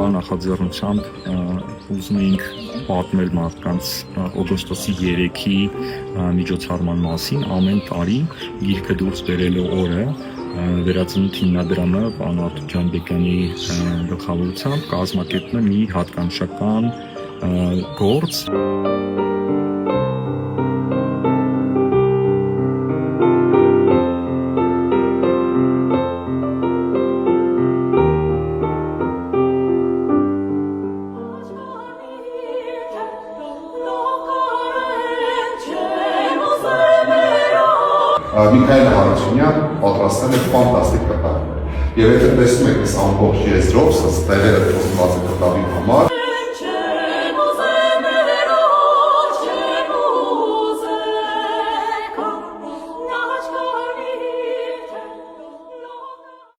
Այսօրվա նախաձեռնությամբ ուզում էինք պատմել մարդկանց օգոստոսի 3-ի միջոցառման մասին ամեն տարի գիրքը դուրս բերելու օրը Վերածնունդ հիմնադրամը պարոն Արտուր Ջանբեկյանի գլխավորությամբ կազմակերպում է մի հատկանշական գործ Միքայել Հարությունյան պատրաստել է ֆանտաստիկ կտավ։ Եվ եթե տեսնում եք այս ամբողջ եզրով, սա տեղերը խոսված է կտավի